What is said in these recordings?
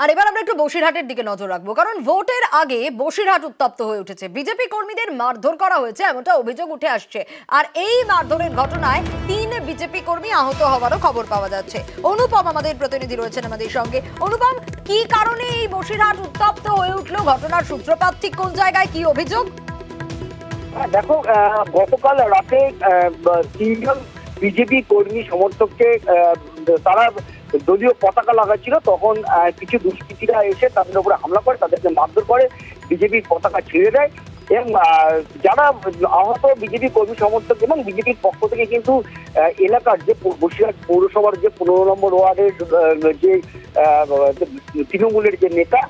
আর এবার আমরা একটু বসিরহাটের দিকে নজর রাখবো, কারণ ভোটের আগে বসিরহাট উত্তপ্ত হয়ে উঠেছে। বিজেপি কর্মীদের মারধর করা হয়েছে এমনটা অভিযোগ উঠে আসছে। আর এই মারধরের ঘটনায় 3 বিজেপি কর্মী আহত হওয়ারও খবর পাওয়া যাচ্ছে। অনুপম আমাদের প্রতিনিধি রয়েছেন আমাদের সঙ্গে। অনুপম, কি কারণে এই বসিরহাট উত্তপ্ত হয়ে উঠলো? ঘটনার সূত্রপাত ঠিক কোন জায়গায়, কি অভিযোগ? দেখো, গতকাল রাতে 3 জন বিজেপি কর্মী সমর্থককে তারা দলীয় পতাকা লাগাচ্ছিল, তখন কিছু দুষ্কৃতীরা এসে তাদের উপরে হামলা করে, তাদেরকে মারধর করে, বিজেপির পতাকা ছিঁড়ে দেয়। এবং যারা আহত বিজেপি কর্মী সমর্থক এবং বিজেপির পক্ষ থেকে কিন্তু এলাকার যে বসিরহাট পৌরসভার যে 15 নম্বর ওয়ার্ডের যে তৃণমূলের যে নেতা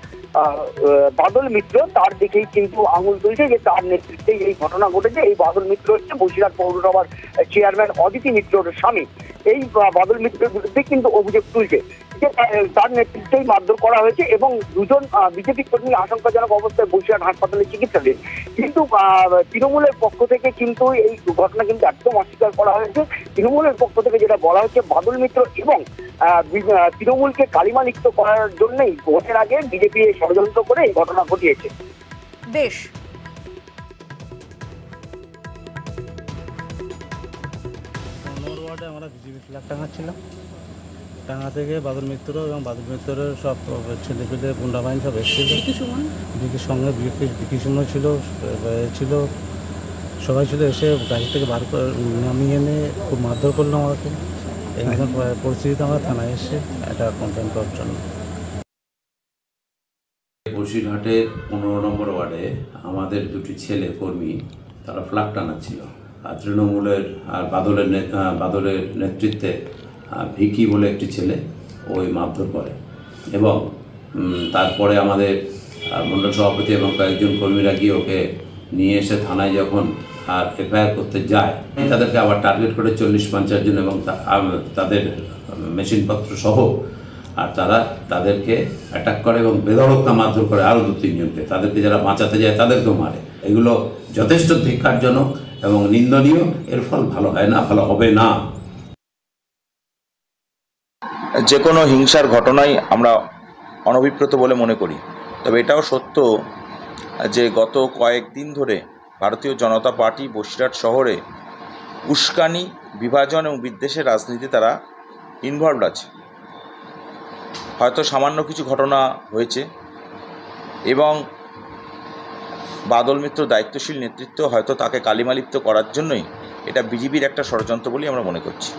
বাদল মিত্র, তার দিকেই কিন্তু আঙুল তুলছে যে তার নেতৃত্বে এই ঘটনা ঘটেছে। এই বাদল মিত্র হচ্ছে বসিরহাট পৌরসভার চেয়ারম্যান অদিতি মিত্রর স্বামী। এই বাদল মিত্রের বিরুদ্ধে কিন্তু অভিযোগ তুলছে যে তার নেতৃত্বেই মারধর করা হয়েছে এবং 2 জন বিজেপি কর্মী আশঙ্কাজনক অবস্থায় বসিরহাট হাসপাতালে চিকিৎসাধীন। কিন্তু তৃণমূলের পক্ষ থেকে কিন্তু এই ঘটনা কিন্তু একদম অস্বীকার করা হয়েছে। তৃণমূলের পক্ষ থেকে যেটা বলা হচ্ছে, বাদল মিত্র এবং তৃণমূলকে কালিমা লিপ্ত করার জন্যই ভোটের আগে বিজেপি ষড়যন্ত্র করে এই ঘটনা ঘটিয়েছে। বেশ, আমরা বিজেপি ফ্ল্যাগ টাঙাচ্ছিলাম, টাঙা থেকে বাদল মিত্র এবং বাদল মিত্রের সব ছেলেপেলে গুন্ডা বাহিনী সব এসেছিল। বিকির সঙ্গে বিকি সুমন ছিল, সবাই ছিল। এসে গাড়ি থেকে বার করে নামিয়ে এনে খুব মারধর করলো আমাকে। এই পরিস্থিতিতে আমরা থানায় এসে এটা কমপ্লেন করার জন্য। বসিরহাটের 15 নম্বর ওয়ার্ডে আমাদের 2টি ছেলে কর্মী তারা ফ্ল্যাগ টানাচ্ছিল। আর তৃণমূলের আর বাদলের নেতৃত্বে ভিকি বলে একটি ছেলে ওই মারধর করে এবং তারপরে আমাদের মণ্ডল সভাপতি এবং কয়েকজন কর্মীরা গিয়ে ওকে নিয়ে এসে থানায় যখন আর এফআইআর করতে যায়, তাদেরকে আবার টার্গেট করে 40-50 জন এবং তাদের মেশিনপত্র সহ আর তাদেরকে অ্যাটাক করে এবং বেধড়ক মারধর করে আরও 2-3 জনকে। তাদেরকে যারা বাঁচাতে যায় তাদেরকেও মারে। এগুলো যথেষ্ট ধিক্কারজনক এবং নিন্দনীয়। এর ফল ভালো হয় না, ভালো হবে না। যে কোনো হিংসার ঘটনাই আমরা অনভিপ্রেত বলে মনে করি। তবে এটাও সত্য যে গত কয়েকদিন ধরে ভারতীয় জনতা পার্টি বসিরহাট শহরে উস্কানি, বিভাজন এবং বিদ্বেষের রাজনীতি তারা ইনভলভড আছে। হয়তো সামান্য কিছু ঘটনা হয়েছে এবং বাদল মিত্র দায়িত্বশীল নেতৃত্ব হয়তো তাকে কালিমালিপ্ত করার জন্যই এটা বিজেপির একটা ষড়যন্ত্র বলেই আমরা মনে করছি।